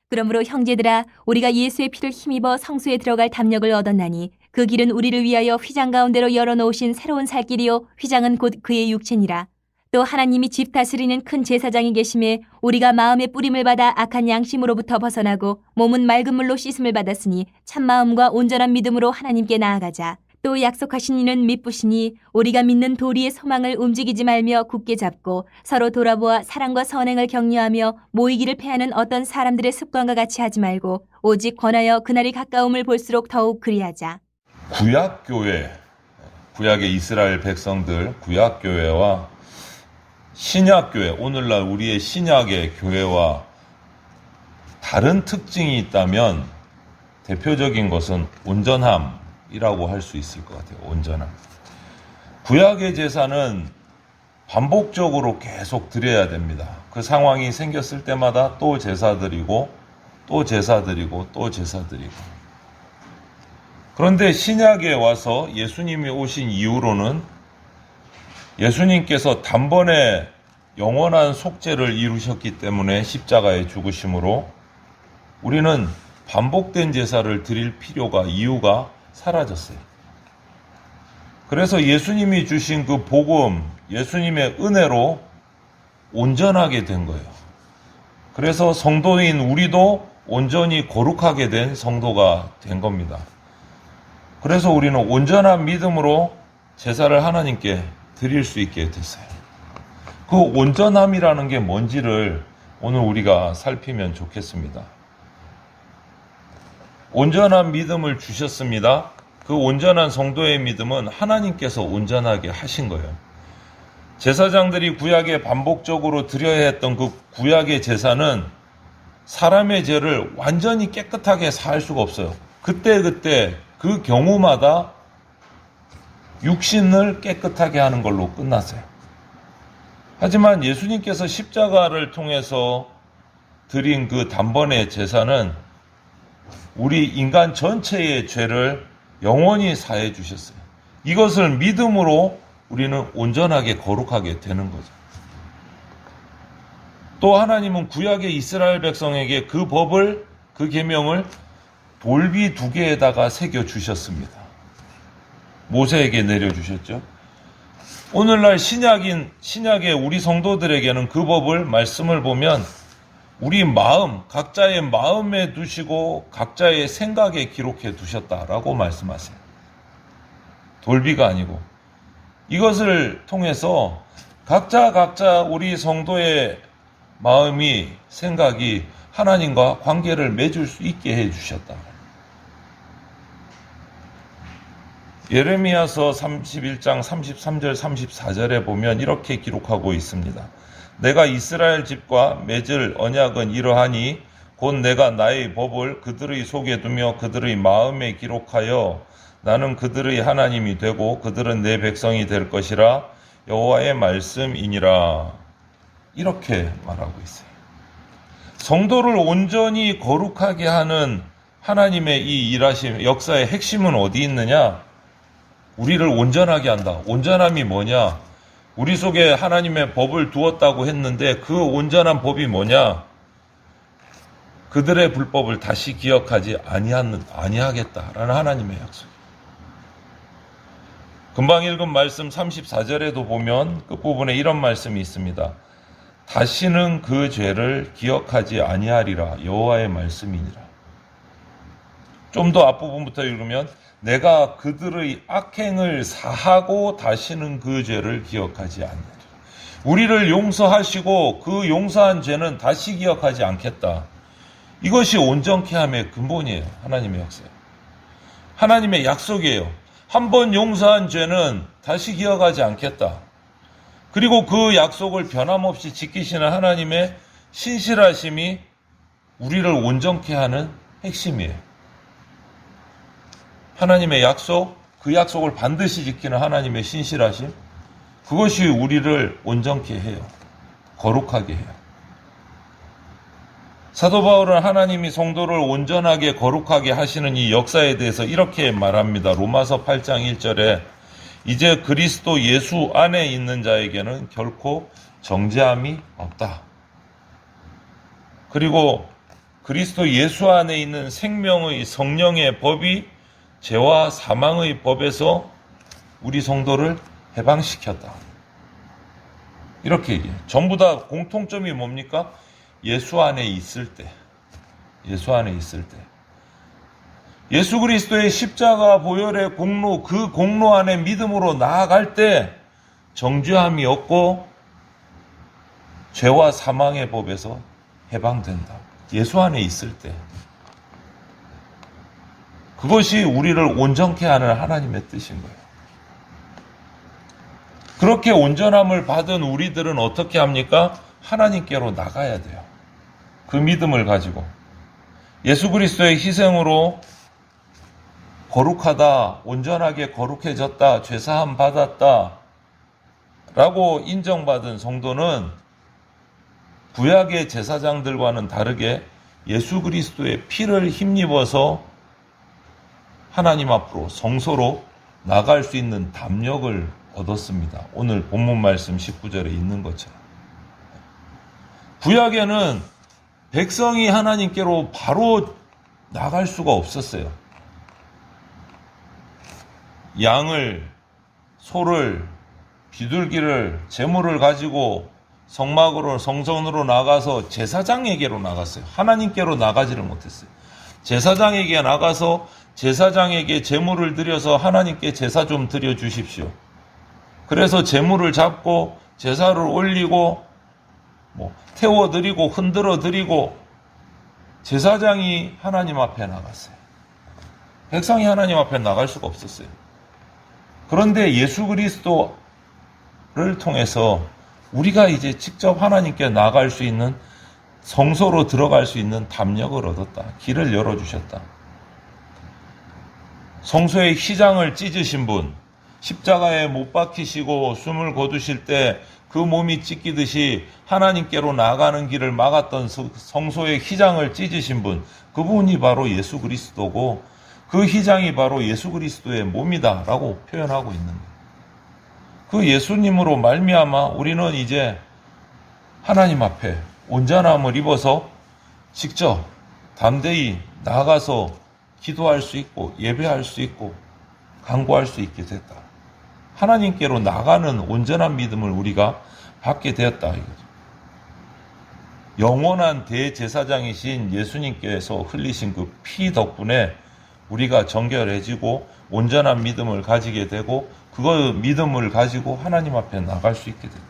그러므로 형제들아, 우리가 예수의 피를 힘입어 성소에 들어갈 담력을 얻었나니 그 길은 우리를 위하여 휘장 가운데로 열어놓으신 새로운 살 길이요 휘장은 곧 그의 육체니라. 또 하나님이 집 다스리는 큰 제사장이 계심에 우리가 마음의 뿌림을 받아 악한 양심으로부터 벗어나고 몸은 맑은 물로 씻음을 받았으니 참 마음과 온전한 믿음으로 하나님께 나아가자. 또 약속하신 이는 미쁘시니 우리가 믿는 도리의 소망을 움직이지 말며 굳게 잡고 서로 돌아보아 사랑과 선행을 격려하며 모이기를 패하는 어떤 사람들의 습관과 같이 하지 말고 오직 권하여 그날이 가까움을 볼수록 더욱 그리하자. 구약교회, 구약의 이스라엘 백성들, 구약교회와 신약교회, 오늘날 우리의 신약의 교회와 다른 특징이 있다면 대표적인 것은 온전함이라고 할 수 있을 것 같아요. 온전함. 구약의 제사는 반복적으로 계속 드려야 됩니다. 그 상황이 생겼을 때마다 또 제사 드리고 또 제사 드리고 또 제사 드리고. 그런데 신약에 와서 예수님이 오신 이후로는 예수님께서 단번에 영원한 속죄를 이루셨기 때문에 십자가의 죽으심으로 우리는 반복된 제사를 드릴 필요가, 이유가 사라졌어요. 그래서 예수님이 주신 그 복음, 예수님의 은혜로 온전하게 된 거예요. 그래서 성도인 우리도 온전히 거룩하게 된 성도가 된 겁니다. 그래서 우리는 온전한 믿음으로 제사를 하나님께 드릴 수 있게 됐어요. 그 온전함이라는 게 뭔지를 오늘 우리가 살피면 좋겠습니다. 온전한 믿음을 주셨습니다. 그 온전한 성도의 믿음은 하나님께서 온전하게 하신 거예요. 제사장들이 구약에 반복적으로 드려야 했던 그 구약의 제사는 사람의 죄를 완전히 깨끗하게 사할 수가 없어요. 그때 그 경우마다 육신을 깨끗하게 하는 걸로 끝났어요. 하지만 예수님께서 십자가를 통해서 드린 그 단번의 제사는 우리 인간 전체의 죄를 영원히 사해 주셨어요. 이것을 믿음으로 우리는 온전하게 거룩하게 되는 거죠. 또 하나님은 구약의 이스라엘 백성에게 그 법을, 그 계명을 돌비 2개에다가 새겨 주셨습니다. 모세에게 내려주셨죠. 오늘날 신약의 우리 성도들에게는 그 법을, 말씀을 보면 우리 마음, 각자의 마음에 두시고 각자의 생각에 기록해 두셨다라고 말씀하세요. 돌비가 아니고. 이것을 통해서 각자 우리 성도의 마음이, 생각이 하나님과 관계를 맺을 수 있게 해 주셨다. 예레미야서 31장 33절 34절에 보면 이렇게 기록하고 있습니다. 내가 이스라엘 집과 맺을 언약은 이러하니 곧 내가 나의 법을 그들의 속에 두며 그들의 마음에 기록하여 나는 그들의 하나님이 되고 그들은 내 백성이 될 것이라 여호와의 말씀이니라. 이렇게 말하고 있어요. 성도를 온전히 거룩하게 하는 하나님의 이 일하심, 역사의 핵심은 어디 있느냐? 우리를 온전하게 한다. 온전함이 뭐냐? 우리 속에 하나님의 법을 두었다고 했는데 그 온전한 법이 뭐냐? 그들의 불법을 다시 기억하지 아니하겠다라는 하나님의 약속. 금방 읽은 말씀 34절에도 보면 끝부분에 이런 말씀이 있습니다. 다시는 그 죄를 기억하지 아니하리라. 여호와의 말씀이니라. 좀 더 앞부분부터 읽으면 내가 그들의 악행을 사하고 다시는 그 죄를 기억하지 않느니라. 우리를 용서하시고 그 용서한 죄는 다시 기억하지 않겠다. 이것이 온전케 함의 근본이에요. 하나님의 약속이에요. 하나님의 약속이에요. 한 번 용서한 죄는 다시 기억하지 않겠다. 그리고 그 약속을 변함없이 지키시는 하나님의 신실하심이 우리를 온전케 하는 핵심이에요. 하나님의 약속, 그 약속을 반드시 지키는 하나님의 신실하심, 그것이 우리를 온전케 해요. 거룩하게 해요. 사도 바울은 하나님이 성도를 온전하게 거룩하게 하시는 이 역사에 대해서 이렇게 말합니다. 로마서 8장 1절에 이제 그리스도 예수 안에 있는 자에게는 결코 정죄함이 없다. 그리고 그리스도 예수 안에 있는 생명의 성령의 법이 죄와 사망의 법에서 우리 성도를 해방시켰다. 이렇게 얘기해요. 전부 다 공통점이 뭡니까? 예수 안에 있을 때. 예수 안에 있을 때. 예수 그리스도의 십자가 보혈의 공로, 그 공로 안에 믿음으로 나아갈 때 정죄함이 없고 죄와 사망의 법에서 해방된다. 예수 안에 있을 때. 그것이 우리를 온전케 하는 하나님의 뜻인 거예요. 그렇게 온전함을 받은 우리들은 어떻게 합니까? 하나님께로 나가야 돼요. 그 믿음을 가지고. 예수 그리스도의 희생으로 거룩하다, 온전하게 거룩해졌다, 죄사함 받았다 라고 인정받은 성도는 구약의 제사장들과는 다르게 예수 그리스도의 피를 힘입어서 하나님 앞으로 성소로 나갈 수 있는 담력을 얻었습니다. 오늘 본문 말씀 19절에 있는 것처럼. 구약에는 백성이 하나님께로 바로 나갈 수가 없었어요. 양을, 소를, 비둘기를, 제물을 가지고 성막으로, 성전으로 나가서 제사장에게로 나갔어요. 하나님께로 나가지를 못했어요. 제사장에게 나가서 제사장에게 제물을 드려서 하나님께 제사 좀 드려 주십시오. 그래서 제물을 잡고 제사를 올리고 태워드리고 흔들어드리고 제사장이 하나님 앞에 나갔어요. 백성이 하나님 앞에 나갈 수가 없었어요. 그런데 예수 그리스도를 통해서 우리가 이제 직접 하나님께 나갈 수 있는, 성소로 들어갈 수 있는 담력을 얻었다. 길을 열어주셨다. 성소의 휘장을 찢으신 분, 십자가에 못 박히시고 숨을 거두실 때 그 몸이 찢기듯이 하나님께로 나가는 길을 막았던 성소의 휘장을 찢으신 분, 그분이 바로 예수 그리스도고 그 휘장이 바로 예수 그리스도의 몸이다 라고 표현하고 있는 거예요. 그 예수님으로 말미암아 우리는 이제 하나님 앞에 온전함을 입어서 직접 담대히 나아가서 기도할 수 있고 예배할 수 있고 간구할 수 있게 됐다. 하나님께로 나가는 온전한 믿음을 우리가 받게 되었다 이거죠. 영원한 대제사장이신 예수님께서 흘리신 그 피 덕분에 우리가 정결해지고 온전한 믿음을 가지게 되고 그 믿음을 가지고 하나님 앞에 나갈 수 있게 됐다.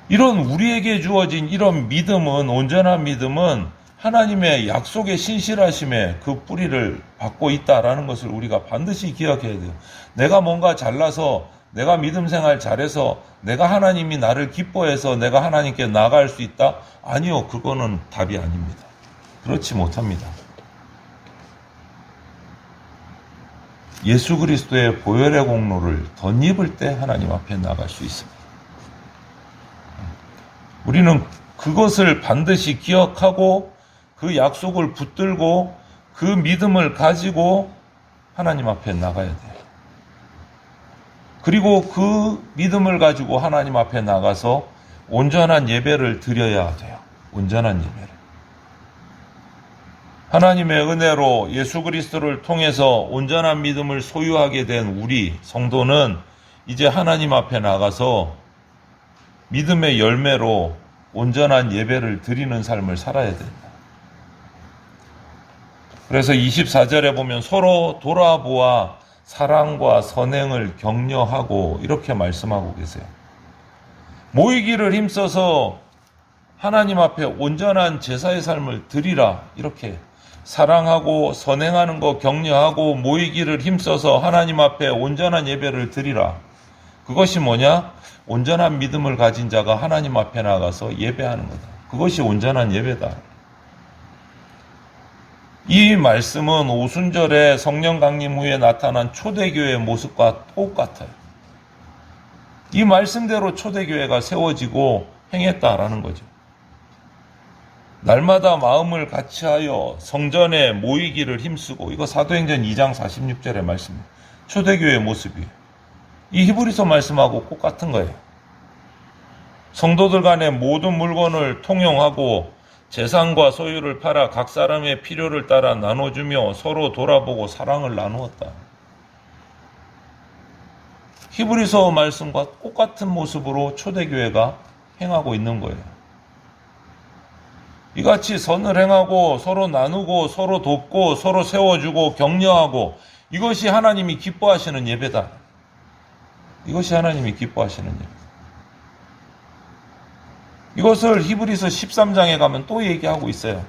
이런 우리에게 주어진 이런 믿음은, 온전한 믿음은 하나님의 약속의 신실하심에 그 뿌리를 받고 있다라는 것을 우리가 반드시 기억해야 돼요. 내가 뭔가 잘나서, 내가 믿음 생활 잘해서, 내가 하나님이 나를 기뻐해서 내가 하나님께 나갈 수 있다? 아니요, 그거는 답이 아닙니다. 그렇지 못합니다. 예수 그리스도의 보혈의 공로를 덧입을 때 하나님 앞에 나갈 수 있습니다. 우리는 그것을 반드시 기억하고 그 약속을 붙들고 그 믿음을 가지고 하나님 앞에 나가야 돼요. 그리고 그 믿음을 가지고 하나님 앞에 나가서 온전한 예배를 드려야 돼요. 온전한 예배를. 하나님의 은혜로 예수 그리스도를 통해서 온전한 믿음을 소유하게 된 우리 성도는 이제 하나님 앞에 나가서 믿음의 열매로 온전한 예배를 드리는 삶을 살아야 된다. 그래서 24절에 보면 서로 돌아보아 사랑과 선행을 격려하고 이렇게 말씀하고 계세요. 모이기를 힘써서 하나님 앞에 온전한 제사의 삶을 드리라. 이렇게 사랑하고 선행하는 거 격려하고 모이기를 힘써서 하나님 앞에 온전한 예배를 드리라. 그것이 뭐냐? 온전한 믿음을 가진 자가 하나님 앞에 나가서 예배하는 거다. 그것이 온전한 예배다. 이 말씀은 오순절에 성령 강림 후에 나타난 초대교회의 모습과 똑같아요. 이 말씀대로 초대교회가 세워지고 행했다라는 거죠. 날마다 마음을 같이하여 성전에 모이기를 힘쓰고, 이거 사도행전 2장 46절의 말씀이에요. 초대교회의 모습이에요. 이 히브리서 말씀하고 똑같은 거예요. 성도들 간의 모든 물건을 통용하고 재산과 소유를 팔아 각 사람의 필요를 따라 나눠주며 서로 돌아보고 사랑을 나누었다. 히브리서 말씀과 똑같은 모습으로 초대교회가 행하고 있는 거예요. 이같이 선을 행하고 서로 나누고 서로 돕고 서로 세워주고 격려하고 이것이 하나님이 기뻐하시는 예배다. 이것이 하나님이 기뻐하시는 예배. 이것을 히브리서 13장에 가면 또 얘기하고 있어요.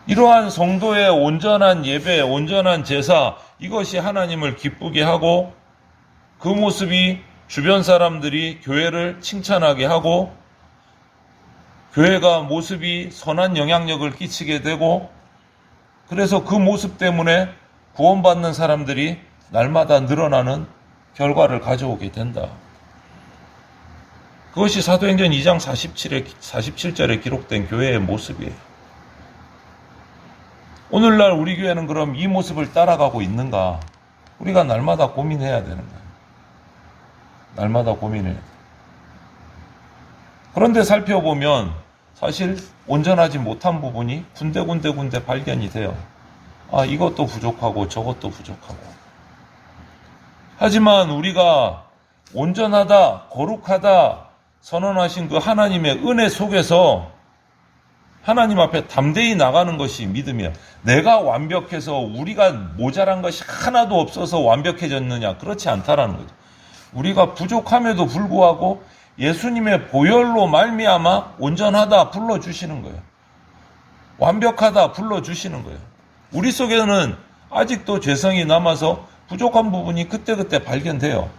이러한 성도의 온전한 예배, 온전한 제사, 이것이 하나님을 기쁘게 하고 그 모습이 주변 사람들이 교회를 칭찬하게 하고 교회가 모습이 선한 영향력을 끼치게 되고 그래서 그 모습 때문에 구원받는 사람들이 날마다 늘어나는 결과를 가져오게 된다. 그것이 사도행전 2장 47절에 기록된 교회의 모습이에요. 오늘날 우리 교회는 그럼 이 모습을 따라가고 있는가? 우리가 날마다 고민해야 되는 거예요. 날마다 고민해야 돼요. 그런데 살펴보면 사실 온전하지 못한 부분이 군데 발견이 돼요. 아, 이것도 부족하고 저것도 부족하고. 하지만 우리가 온전하다, 거룩하다 선언하신 그 하나님의 은혜 속에서 하나님 앞에 담대히 나가는 것이 믿음이야. 내가 완벽해서 우리가 모자란 것이 하나도 없어서 완벽해졌느냐? 그렇지 않다라는 거죠. 우리가 부족함에도 불구하고 예수님의 보혈로 말미암아 온전하다 불러주시는 거예요. 완벽하다 불러주시는 거예요. 우리 속에는 아직도 죄성이 남아서 부족한 부분이 그때그때 발견돼요.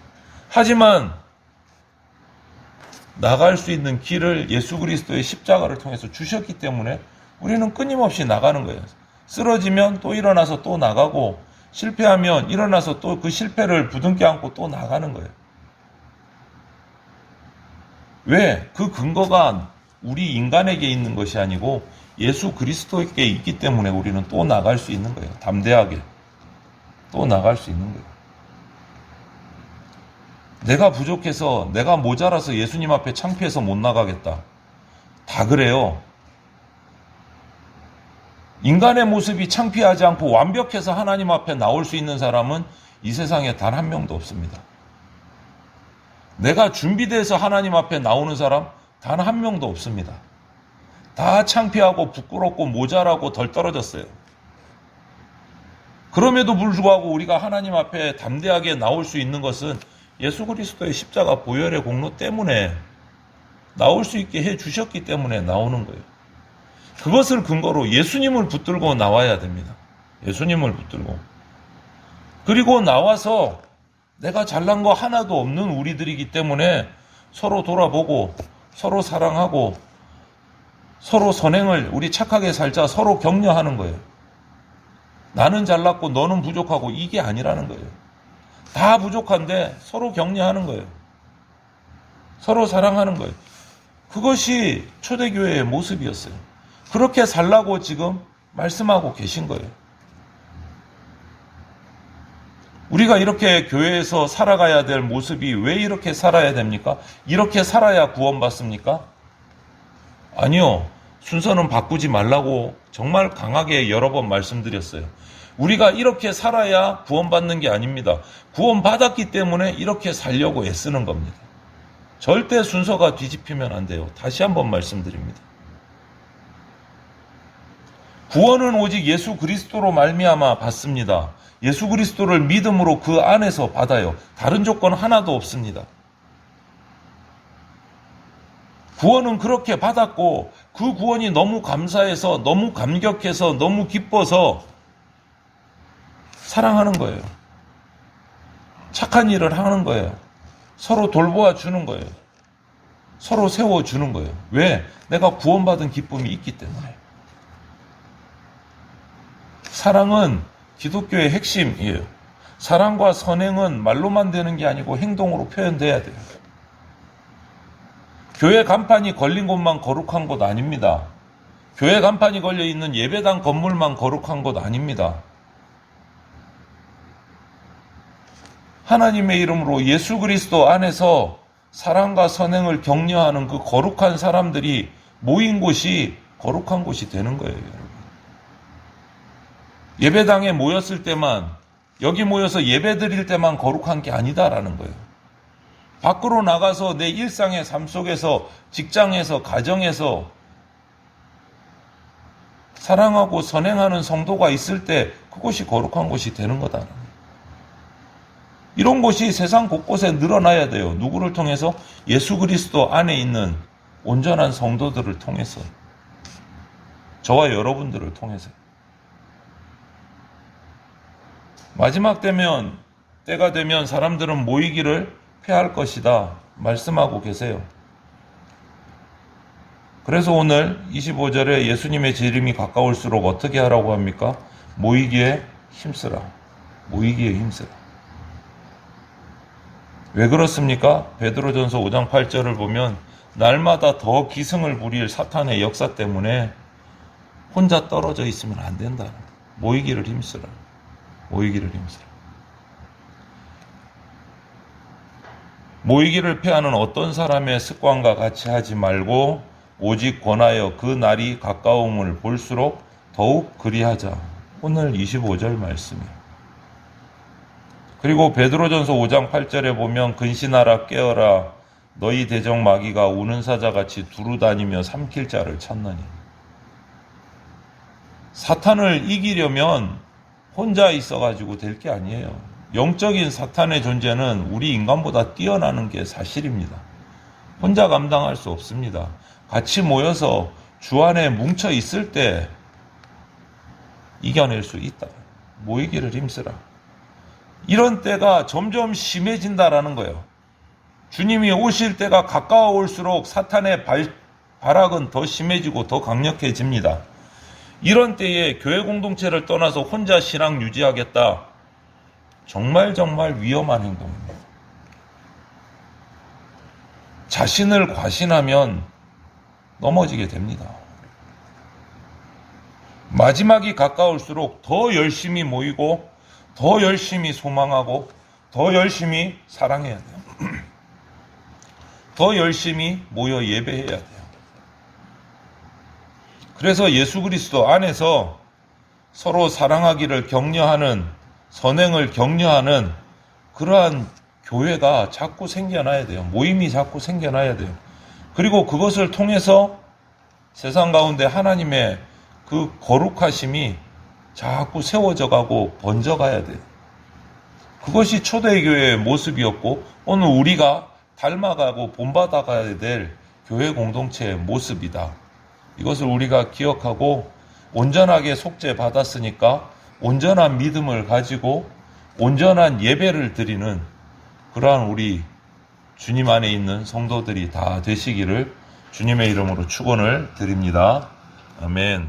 하지만 나갈 수 있는 길을 예수 그리스도의 십자가를 통해서 주셨기 때문에 우리는 끊임없이 나가는 거예요. 쓰러지면 또 일어나서 또 나가고 실패하면 일어나서 또 그 실패를 부둥켜 안고 또 나가는 거예요. 왜? 그 근거가 우리 인간에게 있는 것이 아니고 예수 그리스도에게 있기 때문에 우리는 또 나갈 수 있는 거예요. 담대하게 또 나갈 수 있는 거예요. 내가 부족해서 내가 모자라서 예수님 앞에 창피해서 못 나가겠다. 다 그래요. 인간의 모습이 창피하지 않고 완벽해서 하나님 앞에 나올 수 있는 사람은 이 세상에 단 한 명도 없습니다. 내가 준비돼서 하나님 앞에 나오는 사람 단 한 명도 없습니다. 다 창피하고 부끄럽고 모자라고 덜 떨어졌어요. 그럼에도 불구하고 우리가 하나님 앞에 담대하게 나올 수 있는 것은 예수 그리스도의 십자가 보혈의 공로 때문에 나올 수 있게 해 주셨기 때문에 나오는 거예요. 그것을 근거로 예수님을 붙들고 나와야 됩니다. 예수님을 붙들고. 그리고 나와서 내가 잘난 거 하나도 없는 우리들이기 때문에 서로 돌아보고 서로 사랑하고 서로 선행을 우리 착하게 살자 서로 격려하는 거예요. 나는 잘났고 너는 부족하고 이게 아니라는 거예요. 다 부족한데 서로 격려하는 거예요. 서로 사랑하는 거예요. 그것이 초대교회의 모습이었어요. 그렇게 살라고 지금 말씀하고 계신 거예요. 우리가 이렇게 교회에서 살아가야 될 모습이 왜 이렇게 살아야 됩니까? 이렇게 살아야 구원받습니까? 아니요. 순서는 바꾸지 말라고 정말 강하게 여러 번 말씀드렸어요. 우리가 이렇게 살아야 구원받는 게 아닙니다. 구원받았기 때문에 이렇게 살려고 애쓰는 겁니다. 절대 순서가 뒤집히면 안 돼요. 다시 한번 말씀드립니다. 구원은 오직 예수 그리스도로 말미암아 받습니다. 예수 그리스도를 믿음으로 그 안에서 받아요. 다른 조건 하나도 없습니다. 구원은 그렇게 받았고 그 구원이 너무 감사해서 너무 감격해서 너무 기뻐서 사랑하는 거예요. 착한 일을 하는 거예요. 서로 돌보아 주는 거예요. 서로 세워주는 거예요. 왜? 내가 구원받은 기쁨이 있기 때문에. 사랑은 기독교의 핵심이에요. 사랑과 선행은 말로만 되는 게 아니고 행동으로 표현돼야 돼요. 교회 간판이 걸린 곳만 거룩한 곳 아닙니다. 교회 간판이 걸려있는 예배당 건물만 거룩한 곳 아닙니다. 하나님의 이름으로 예수 그리스도 안에서 사랑과 선행을 격려하는 그 거룩한 사람들이 모인 곳이 거룩한 곳이 되는 거예요, 여러분. 예배당에 모였을 때만, 여기 모여서 예배 드릴 때만 거룩한 게 아니다라는 거예요. 밖으로 나가서 내 일상의 삶 속에서, 직장에서, 가정에서 사랑하고 선행하는 성도가 있을 때 그곳이 거룩한 곳이 되는 거다. 이런 곳이 세상 곳곳에 늘어나야 돼요. 누구를 통해서? 예수 그리스도 안에 있는 온전한 성도들을 통해서, 저와 여러분들을 통해서. 마지막 때가 되면 사람들은 모이기를 패할 것이다 말씀하고 계세요. 그래서 오늘 25절에 예수님의 재림이 가까울수록 어떻게 하라고 합니까? 모이기에 힘쓰라. 모이기에 힘쓰라. 왜 그렇습니까? 베드로전서 5장 8절을 보면 날마다 더 기승을 부릴 사탄의 역사 때문에 혼자 떨어져 있으면 안 된다. 모이기를 힘쓰라. 모이기를 힘쓰라. 모이기를 패하는 어떤 사람의 습관과 같이 하지 말고 오직 권하여 그 날이 가까움을 볼수록 더욱 그리하자. 오늘 25절 말씀이에요. 그리고 베드로전서 5장 8절에 보면 근신하라 깨어라 너희 대적 마귀가 우는 사자같이 두루다니며 삼킬 자를 찾느니. 사탄을 이기려면 혼자 있어가지고 될 게 아니에요. 영적인 사탄의 존재는 우리 인간보다 뛰어나는 게 사실입니다. 혼자 감당할 수 없습니다. 같이 모여서 주 안에 뭉쳐 있을 때 이겨낼 수 있다. 모이기를 힘쓰라. 이런 때가 점점 심해진다라는 거예요. 주님이 오실 때가 가까워올수록 사탄의 발악은 더 심해지고 더 강력해집니다. 이런 때에 교회 공동체를 떠나서 혼자 신앙 유지하겠다. 정말 위험한 행동입니다. 자신을 과신하면 넘어지게 됩니다. 마지막이 가까울수록 더 열심히 모이고 더 열심히 소망하고 더 열심히 사랑해야 돼요. 더 열심히 모여 예배해야 돼요. 그래서 예수 그리스도 안에서 서로 사랑하기를 격려하는, 선행을 격려하는 그러한 교회가 자꾸 생겨나야 돼요. 모임이 자꾸 생겨나야 돼요. 그리고 그것을 통해서 세상 가운데 하나님의 그 거룩하심이 자꾸 세워져 가고 번져가야 돼요. 그것이 초대교회의 모습이었고 오늘 우리가 닮아가고 본받아가야 될 교회 공동체의 모습이다. 이것을 우리가 기억하고 온전하게 속죄받았으니까 온전한 믿음을 가지고 온전한 예배를 드리는 그러한 우리 주님 안에 있는 성도들이 다 되시기를 주님의 이름으로 축원을 드립니다. 아멘.